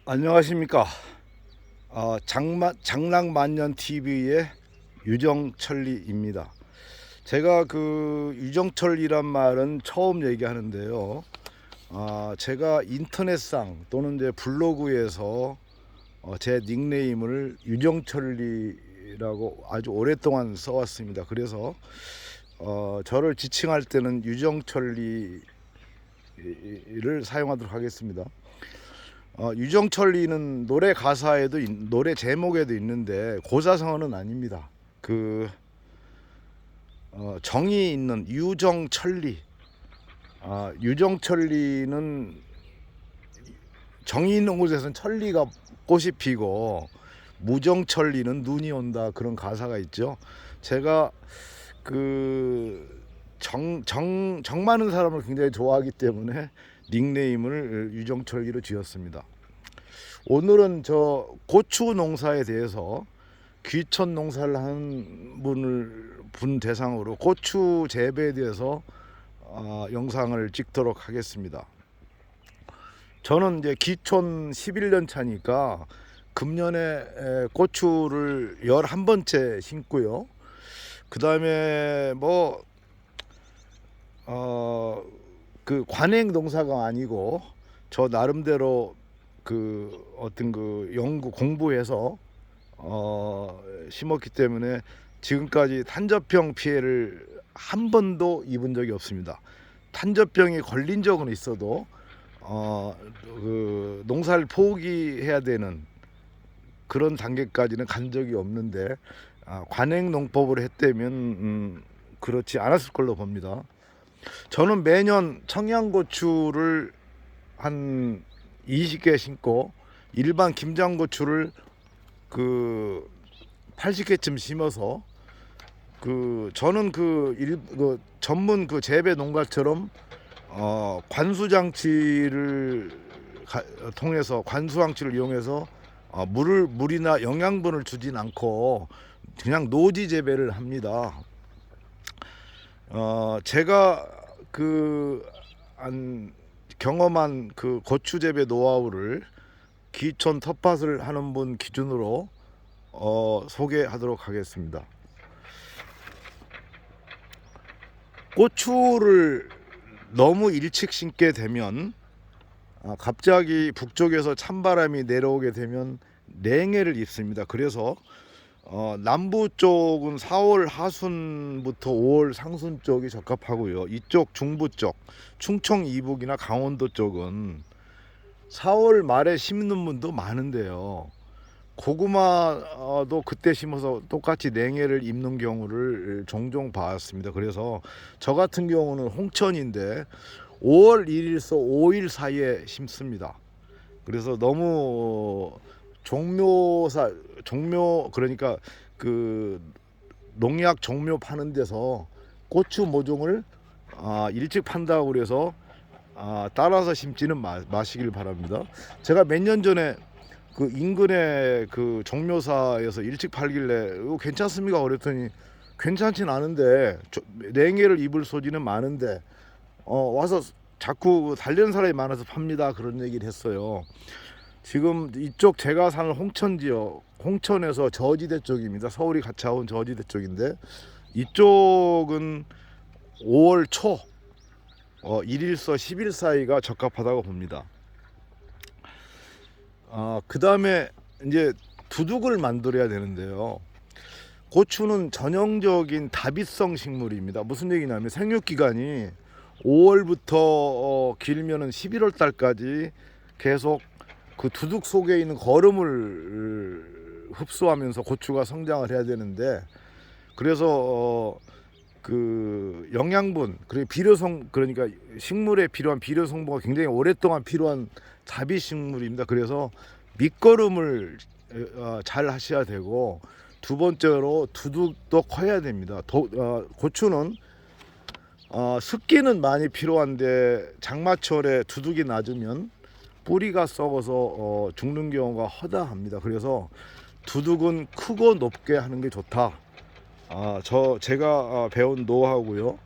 안녕하십니까. 장랑만년 TV의 유정철리입니다. 제가 그 유정철이란 말은 처음 얘기하는데요. 제가 인터넷상 또는 이제 블로그에서 제 닉네임을 유정철리라고 아주 오랫동안 써왔습니다. 그래서 저를 지칭할 때는 유정철리를 사용하도록 하겠습니다. 유정철리는 노래 가사에도 노래 제목에도 있는데 고사성어는 아닙니다. 정이 있는 유정철리. 유정철리는 정이 있는 곳에서는 천리가 꽃이 피고 무정철리는 눈이 온다, 그런 가사가 있죠. 제가 정 많은 사람을 굉장히 좋아하기 때문에 닉네임을 유정철리로 지었습니다. 오늘은 저 고추 농사에 대해서 귀촌 농사를 하는 분 대상으로 고추 재배에 대해서 영상을 찍도록 하겠습니다. 저는 이제 귀촌 11년 차니까 금년에 고추를 11번째 심고요. 그 다음에 그 관행 농사가 아니고 저 나름대로 연구 공부해서 심었기 때문에 지금까지 탄저병 피해를 한 번도 입은 적이 없습니다. 탄저병이 걸린 적은 있어도 농사를 포기해야 되는 그런 단계까지는 간 적이 없는데, 관행 농법을 했다면 그렇지 않았을 걸로 봅니다. 저는 매년 청양고추를 한 20개 심고 일반 김장고추를 80개쯤 심어서 저는 전문 재배 농가처럼 관수장치를 이용해서 물이나 영양분을 주진 않고 그냥 노지 재배를 합니다. 제가 경험한 고추 재배 노하우를 귀촌 텃밭을 하는 분 기준으로 소개하도록 하겠습니다. 고추를 너무 일찍 심게 되면 갑자기 북쪽에서 찬바람이 내려오게 되면 냉해를 입습니다. 그래서 남부 쪽은 4월 하순부터 5월 상순 쪽이 적합하고요. 이쪽 중부 쪽, 충청 이북이나 강원도 쪽은 4월 말에 심는 분도 많은데요. 고구마도 그때 심어서 똑같이 냉해를 입는 경우를 종종 봤습니다. 그래서 저 같은 경우는 홍천인데 5월 1일서 5일 사이에 심습니다. 그래서 너무 종묘 그러니까 농약 종묘 파는 데서 고추 모종을 일찍 판다고 그래서 따라서 심지는 마시길 바랍니다. 제가 몇 년 전에 인근에 종묘사에서 일찍 팔길래 이거 괜찮습니까 그랬더니 괜찮진 않은데 냉해를 입을 소지는 많은데 와서 자꾸 달려는 사람이 많아서 팝니다, 그런 얘기를 했어요. 지금 이쪽 제가 사는 홍천 지역, 홍천에서 저지대 쪽입니다. 서울이 가까운 저지대 쪽인데 이쪽은 5월 초 1일서 10일 사이가 적합하다고 봅니다. 그 다음에 이제 두둑을 만들어야 되는데요. 고추는 전형적인 다비성 식물입니다. 무슨 얘기냐면 생육기간이 5월부터 길면은 11월 달까지 계속 그 두둑 속에 있는 거름을 흡수하면서 고추가 성장을 해야 되는데, 그래서 영양분 그리고 그러니까 식물에 필요한 비료 성분가 굉장히 오랫동안 필요한 자비식물입니다. 그래서 밑거름을 잘 하셔야 되고, 두 번째로 두둑도 커야 됩니다. 고추는 습기는 많이 필요한데 장마철에 두둑이 낮으면 뿌리가 썩어서 죽는 경우가 허다합니다. 그래서 두둑은 크고 높게 하는 게 좋다. 제가 배운 노하우고요.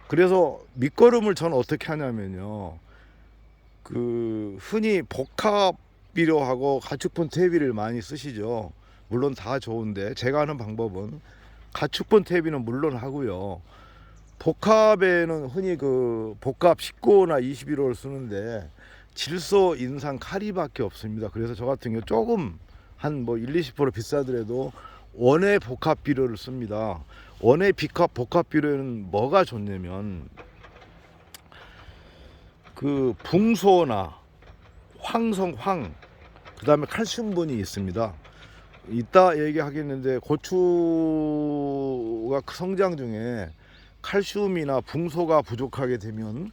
그래서 밑거름을 저는 어떻게 하냐면요, 그 흔히 복합비료하고 가축분 퇴비를 많이 쓰시죠. 물론 다 좋은데 제가 하는 방법은 가축분 퇴비는 물론 하고요. 복합에는 흔히 그 복합 19호나 21호를 쓰는데 질소, 인산, 카리밖에 없습니다. 그래서 저 같은 경우 조금 한 뭐 1, 20% 비싸더라도 원의 복합 비료를 씁니다. 원의 복합 비료는 뭐가 좋냐면 그 붕소나 황, 그다음에 칼슘분이 있습니다. 이따 얘기하겠는데 고추가 성장 중에 칼슘이나 붕소가 부족하게 되면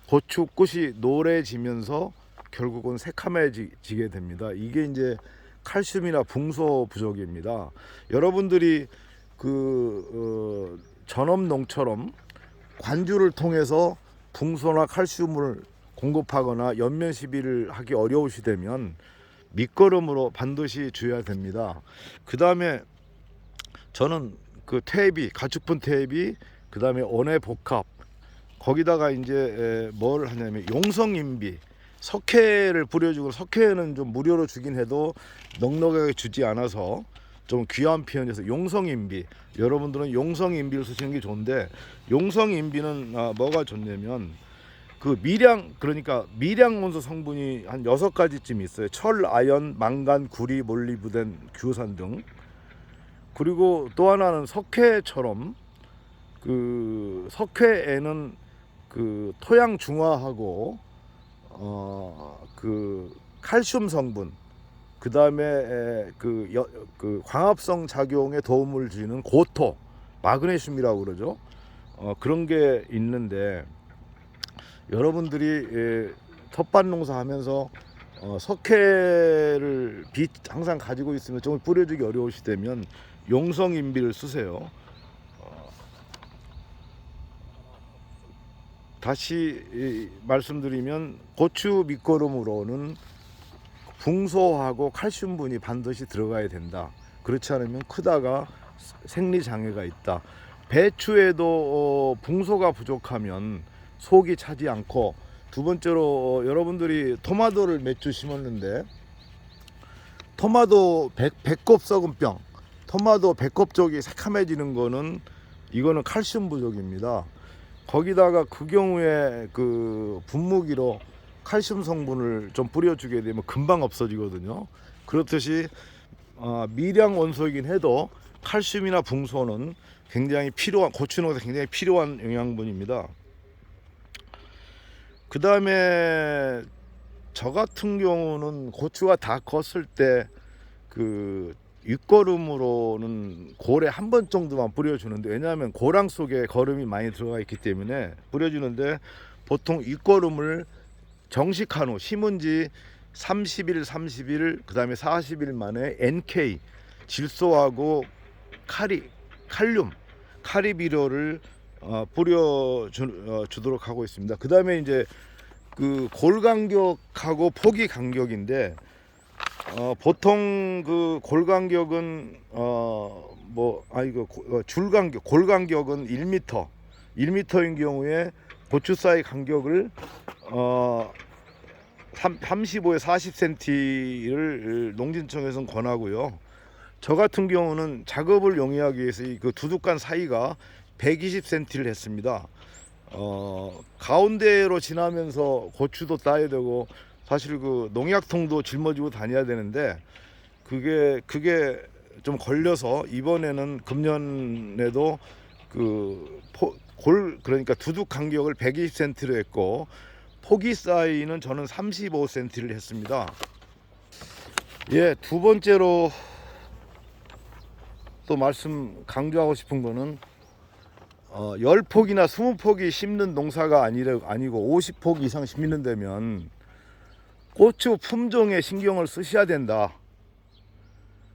고추 꽃이 노래지면서 결국은 새카매지게 됩니다. 이게 이제 칼슘이나 붕소 부족입니다. 여러분들이 그 전업농처럼 관주를 통해서 붕소나 칼슘을 공급하거나 연면 시비를 하기 어려우시다면 밑거름으로 반드시 줘야 됩니다. 그 다음에 저는 그 퇴비, 가축분 퇴비, 그 다음에 원의 복합, 거기다가 이제 뭘 하냐면 용성인비, 석회를 뿌려주고, 석회는 좀 무료로 주긴 해도 넉넉하게 주지 않아서 좀 귀한 편이어서 용성인비, 여러분들은 용성인비를 쓰시는 게 좋은데, 용성인비는 뭐가 좋냐면 그 그러니까 미량 원소 성분이 한 6가지쯤 있어요. 철, 아연, 망간, 구리, 몰리브덴, 규산 등. 그리고 또 하나는 석회처럼 그 석회에는 그 토양 중화하고 그 칼슘 성분, 그 다음에 그 광합성 작용에 도움을 주는 고토, 마그네슘이라고 그러죠. 그런 게 있는데 여러분들이 텃밭 농사하면서 석회를 항상 가지고 있으면 좀 뿌려주기 어려우시다면 용성인비를 쓰세요. 다시 말씀드리면 고추 밑거름으로는 붕소하고 칼슘분이 반드시 들어가야 된다. 그렇지 않으면 크다가 생리장애가 있다. 배추에도 붕소가 부족하면 속이 차지 않고, 두 번째로 여러분들이 토마토를 몇 주 심었는데 토마토 배꼽 썩은병, 토마토 배꼽 쪽이 새카매지는 거는 이거는 칼슘 부족입니다. 거기다가 그 경우에 그 분무기로 칼슘 성분을 좀 뿌려주게 되면 금방 없어지거든요. 그렇듯이 미량 원소이긴 해도 칼슘이나 붕소는 굉장히 필요한, 고추 농사에 굉장히 필요한 영양분입니다. 그 다음에 저 같은 경우는 고추가 다 컸을 때 그 윗거름으로는 고래 한 번 정도만 뿌려주는데, 왜냐하면 고랑 속에 거름이 많이 들어가 있기 때문에 뿌려주는데, 보통 윗거름을 정식한 후 심은 지 30일 그 다음에 40일 만에 NK, 질소하고 칼륨, 카리 비료를 뿌려주도록 하고 있습니다. 그 다음에 이제 그 골 간격하고 포기 간격인데, 보통 그 골 간격은 줄 간격, 골 간격은 1m, 1m인 경우에 고추 사이 간격을 35에 40cm를 농진청에서는 권하고요. 저 같은 경우는 작업을 용이하기 위해서 그 두둑간 사이가 120cm를 했습니다. 가운데로 지나면서 고추도 따야 되고, 사실 그 농약통도 짊어지고 다녀야 되는데 그게 좀 걸려서 이번에는 금년에도 그러니까 두둑 간격을 120cm로 했고, 포기 사이는 저는 35cm를 했습니다. 예, 두 번째로 또 말씀 강조하고 싶은 거는 10폭이나 20폭이 심는 농사가 아니고 50폭 이상 심는다면 고추 품종에 신경을 쓰셔야 된다.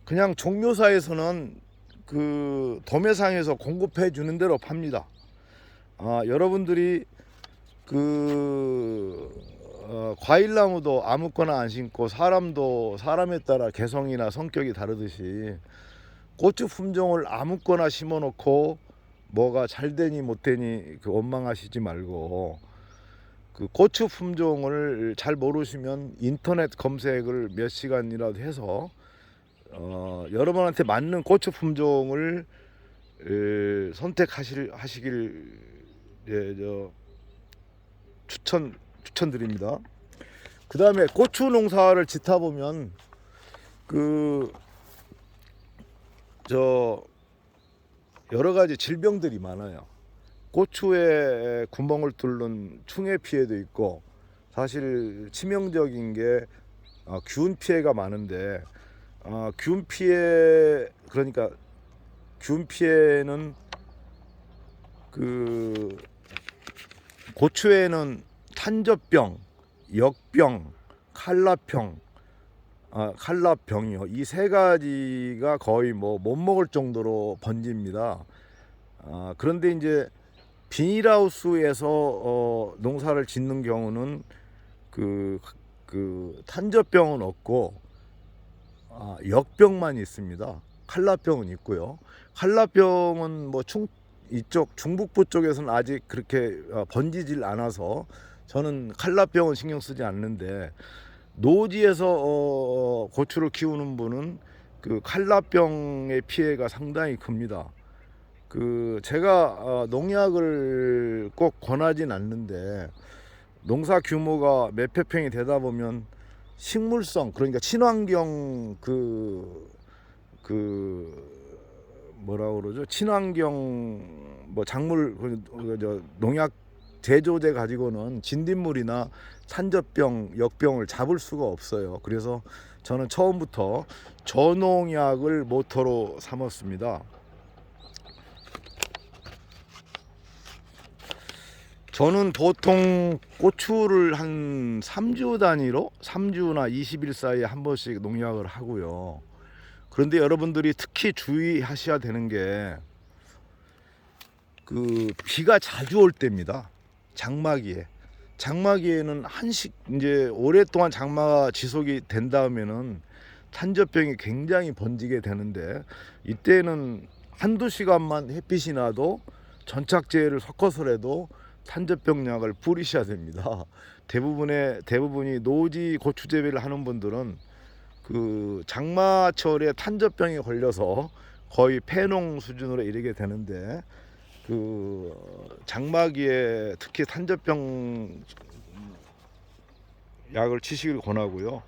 그냥 종묘사에서는 그 도매상에서 공급해 주는 대로 팝니다. 여러분들이 과일나무도 아무거나 안 심고, 사람도 사람에 따라 개성이나 성격이 다르듯이 고추 품종을 아무거나 심어 놓고 뭐가 잘 되니 못 되니 원망하시지 말고, 그 고추 품종을 잘 모르시면 인터넷 검색을 몇 시간이라도 해서 여러분한테 맞는 고추 품종을 선택하시길 예, 추천드립니다. 그 다음에 고추 농사를 짓다 보면 여러 가지 질병들이 많아요. 고추에 구멍을 뚫는 충해 피해도 있고, 사실 치명적인 게 균 피해가 많은데, 균 피해, 그러니까 균 피해는 고추에는 탄저병, 역병, 칼라병이요. 이 세 가지가 거의 못 먹을 정도로 번집니다. 그런데 이제 비닐하우스에서 농사를 짓는 경우는 탄저병은 없고 역병만 있습니다. 칼라병은 있고요. 칼라병은 뭐 이쪽 중북부 쪽에서는 아직 그렇게 번지질 않아서 저는 칼라병은 신경 쓰지 않는데, 노지에서 고추를 키우는 분은 칼라병의 피해가 상당히 큽니다. 제가 농약을 꼭 권하진 않는데, 농사 규모가 몇백 평이 되다 보면 식물성, 그러니까 친환경 뭐라고 그러죠? 친환경 작물 농약 제조제 가지고는 진딧물이나 산저병, 역병을 잡을 수가 없어요. 그래서 저는 처음부터 저농약을 모토로 삼았습니다. 저는 보통 고추를 한 3주 단위로 3주나 20일 사이에 한 번씩 농약을 하고요. 그런데 여러분들이 특히 주의하셔야 되는 게 비가 자주 올 때입니다. 장마기에는 이제 오랫동안 장마가 지속이 된 다음에는 탄저병이 굉장히 번지게 되는데, 이때는 한두 시간만 햇빛이 나도 전착제를 섞어서라도 탄저병약을 뿌리셔야 됩니다. 대부분이 노지 고추 재배를 하는 분들은 장마철에 탄저병에 걸려서 거의 폐농 수준으로 이르게 되는데, 장마기에 특히 탄저병 약을 치시길 권하고요.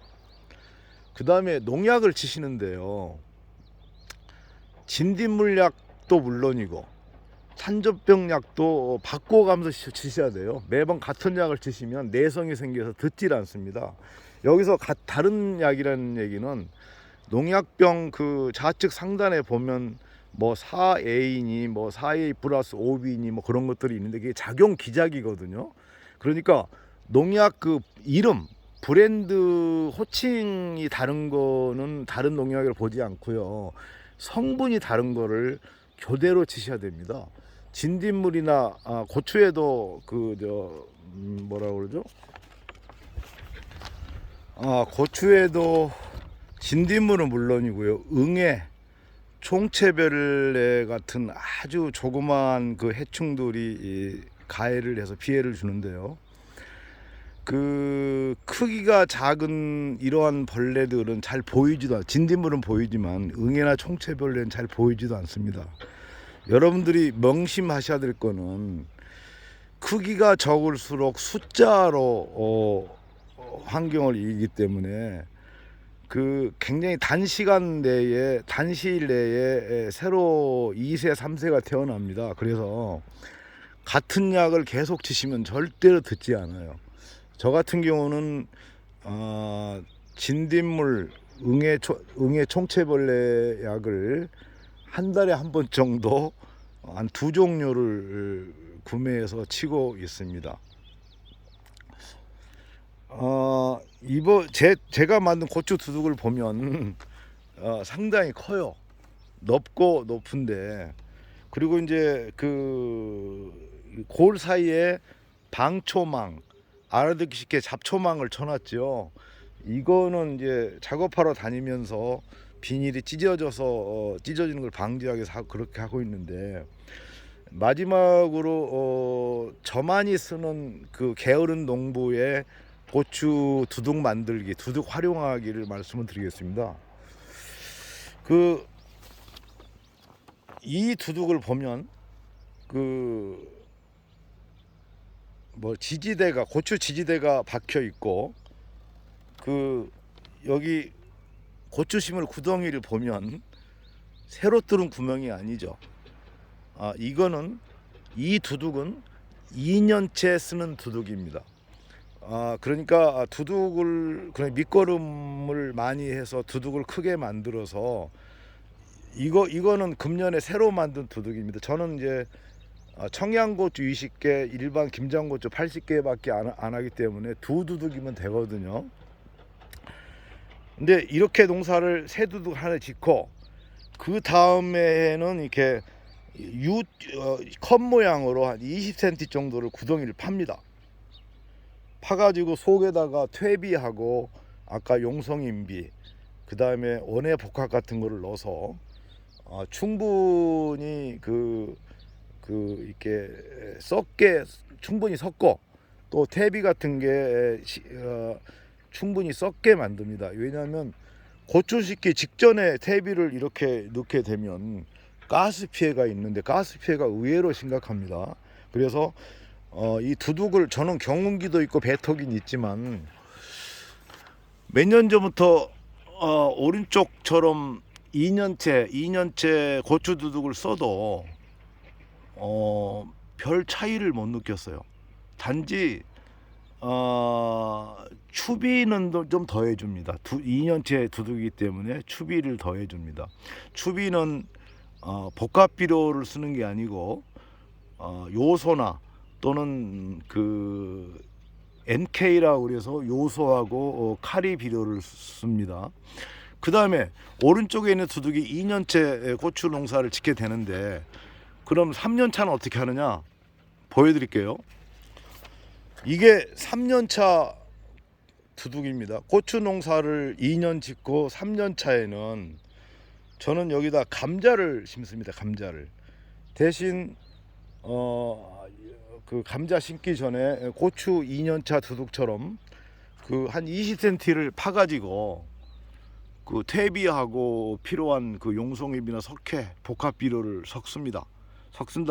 그 다음에 농약을 치시는데요, 진딧물약도 물론이고 탄저병 약도 바꿔가면서 치셔야 돼요. 매번 같은 약을 치시면 내성이 생겨서 듣질 않습니다. 여기서 다른 약이라는 얘기는, 농약병 좌측 상단에 보면 4A니 4A 플러스 5B니 그런 것들이 있는데, 그게 작용 기작이거든요. 그러니까 농약 이름, 브랜드 호칭이 다른 거는 다른 농약을 보지 않고요, 성분이 다른 거를 교대로 치셔야 됩니다. 진딧물이나 고추에도 뭐라고 그러죠? 고추에도 진딧물은 물론이고요, 응애, 총체벌레 같은 아주 조그마한 해충들이 가해를 해서 피해를 주는데요. 크기가 작은 이러한 벌레들은 잘 보이지도 진딧물은 보이지만 응애나 총체벌레는 잘 보이지도 않습니다. 여러분들이 명심하셔야 될 거는, 크기가 적을수록 숫자로 환경을 이기기 때문에 굉장히 단시일 내에 새로 2세, 3세가 태어납니다. 그래서 같은 약을 계속 치시면 절대로 듣지 않아요. 저 같은 경우는 진딧물, 응애 총체벌레 약을 한 달에 한 번 정도 한 2종류를 구매해서 치고 있습니다. 제가 만든 고추 두둑을 보면 상당히 커요. 높은데, 그리고 이제 골 사이에 방초망, 알아듣기 쉽게 잡초망을 쳐놨죠. 이거는 이제 작업하러 다니면서 비닐이 찢어지는 걸 방지하기 위해서 그렇게 하고 있는데, 마지막으로 저만이 쓰는 그 게으른 농부의 고추 두둑 만들기, 두둑 활용하기를 말씀을 드리겠습니다. 그 이 두둑을 보면 그 뭐 지지대가, 고추 지지대가 박혀 있고, 그 여기 고추 심을 구덩이를 보면 새로 뚫은 구멍이 아니죠. 이거는, 이 두둑은 2년째 쓰는 두둑입니다. 그러니까 두둑을, 그냥 밑거름을 많이 해서 두둑을 크게 만들어서 이거는 금년에 새로 만든 두둑입니다. 저는 이제 청양고추 20개, 일반 김장고추 80개밖에 안 하기 때문에 두 두둑이면 되거든요. 근데 이렇게 농사를 새 두둑 하나 짓고, 그 다음에는 이렇게 컵 모양으로 한 20cm 정도를 구덩이를 팝니다. 파가지고 속에다가 퇴비하고 아까 용성인비, 그 다음에 원예 복합 같은 거를 넣어서 충분히 이렇게 썩게 충분히 섞고, 또 퇴비 같은 게 충분히 썩게 만듭니다. 왜냐하면 고추 심기 직전에 퇴비를 이렇게 넣게 되면 가스 피해가 있는데, 가스 피해가 의외로 심각합니다. 그래서 이 두둑을, 저는 경운기도 있고 배터긴 있지만 몇 년 전부터 오른쪽처럼 2년째 고추 두둑을 써도 별 차이를 못 느꼈어요. 단지 추비는 좀 더해줍니다. 2년째 두둑이기 때문에 추비를 더해줍니다. 추비는 복합 비료를 쓰는 게 아니고 요소나 또는 그 NK라고 그래서 요소하고 카리 비료를 씁니다. 그 다음에 오른쪽에 있는 두둑이 2년째 고추 농사를 짓게 되는데, 그럼 3년차는 어떻게 하느냐 보여드릴게요. 이게 3년차 두둑입니다. 고추 농사를 2년 짓고 3년차에는 저는 여기다 감자를 심습니다. 감자를 대신 그 감자 심기 전에 고추 2년차 두둑처럼 그 한 20cm를 파가지고 그 퇴비하고 필요한 그 용송잎이나 석회, 복합 비료를 섞습니다. 섞은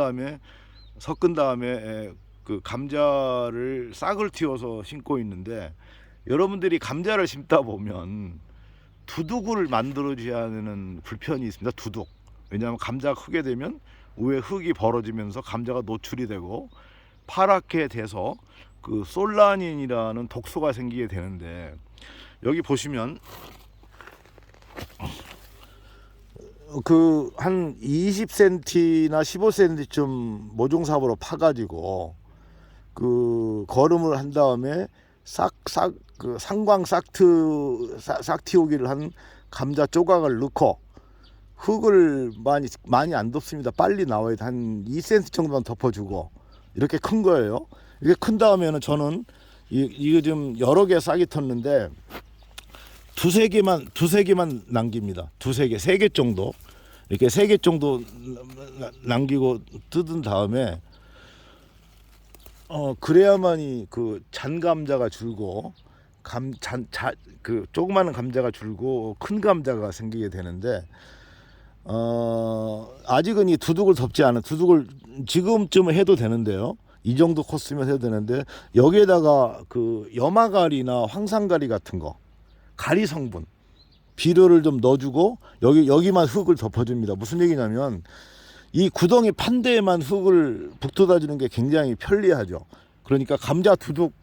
다음에 그 감자를 싹을 틔워서 심고 있는데, 여러분들이 감자를 심다 보면 두둑을 만들어줘야 하는 불편이 있습니다. 두둑. 왜냐하면 감자가 크게 되면 위에 흙이 벌어지면서 감자가 노출이 되고 파랗게 돼서 그 솔라닌이라는 독소가 생기게 되는데, 여기 보시면 그 한 20cm나 15cm쯤 모종삽으로 파가지고 그 거름을 한 다음에 그 상광 싹 틔우기를 한 감자 조각을 넣고, 흙을 많이 안 덮습니다. 빨리 나와야 돼. 한 2cm 정도만 덮어주고, 이렇게 큰 거예요. 이게 큰 다음에는 저는 이거 좀 여러 개 싹이 텄는데 두세 개만 남깁니다. 두세 개, 세 개 정도, 이렇게 3개 정도 남기고 뜯은 다음에 그래야만이 그 잔감자가 줄고 그 조그마한 감자가 줄고 큰 감자가 생기게 되는데, 아직은 이 두둑을 덮지 않은, 두둑을 지금쯤 해도 되는데요. 이 정도 코스면 해도 되는데, 여기에다가 그 염화가리나 황산가리 같은 거, 가리 성분 비료를 좀 넣어주고 여기만 흙을 덮어줍니다. 무슨 얘기냐면 이 구덩이 판대에만 흙을 북돋아 주는 게 굉장히 편리하죠. 그러니까 감자 두둑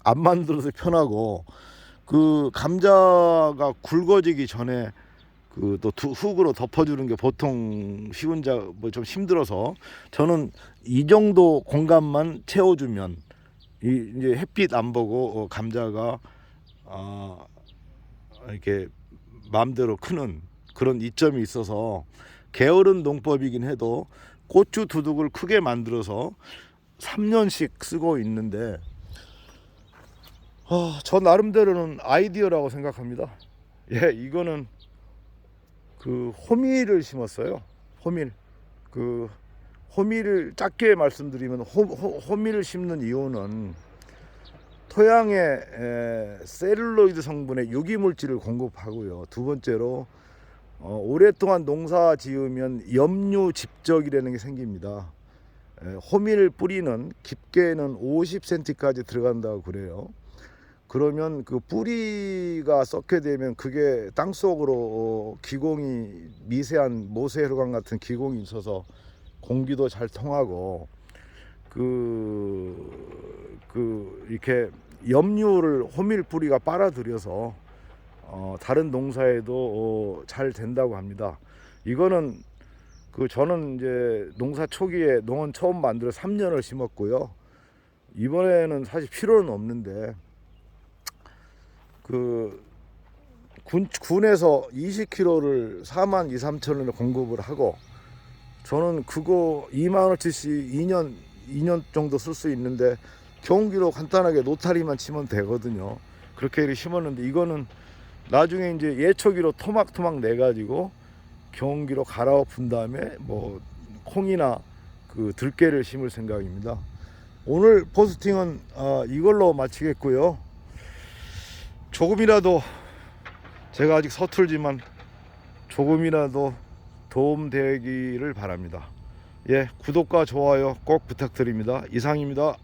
안 만들어서 편하고, 그 감자가 굵어지기 전에 그 또 흙으로 덮어주는 게 보통 쉬운 뭐 좀 힘들어서, 저는 이 정도 공간만 채워주면 이제 햇빛 안 보고 감자가 이렇게 마음대로 크는 그런 이점이 있어서 게으른 농법이긴 해도 고추 두둑을 크게 만들어서 3년씩 쓰고 있는데, 저 나름대로는 아이디어라고 생각합니다. 예, 이거는 그 호밀을 심었어요. 호밀, 그 호미를 짧게 말씀드리면 호미를 심는 이유는 토양에 셀룰로이드 성분의 유기물질을 공급하고요. 두 번째로 오랫동안 농사 지으면 염류집적이라는 게 생깁니다. 호미를 뿌리는 깊게는 50cm까지 들어간다고 그래요. 그러면 그 뿌리가 썩게 되면 그게 땅속으로 기공이 미세한 모세혈관 같은 기공이 있어서 공기도 잘 통하고 이렇게 염류를 호밀 뿌리가 빨아들여서 다른 농사에도 잘 된다고 합니다. 이거는 저는 이제 농사 초기에 농원 처음 만들어 3년을 심었고요. 이번에는 사실 필요는 없는데 군에서 20kg를 4만 2, 3천 원에 공급을 하고 저는 그거 2만 원치씩 2년 정도 쓸 수 있는데 경운기로 간단하게 노타리만 치면 되거든요. 그렇게 심었는데 이거는 나중에 이제 예초기로 토막토막 내 가지고 경운기로 갈아엎은 다음에 뭐 콩이나 들깨를 심을 생각입니다. 오늘 포스팅은 이걸로 마치겠고요. 조금이라도 제가 아직 서툴지만 조금이라도 도움되기를 바랍니다. 예, 구독과 좋아요 꼭 부탁드립니다. 이상입니다.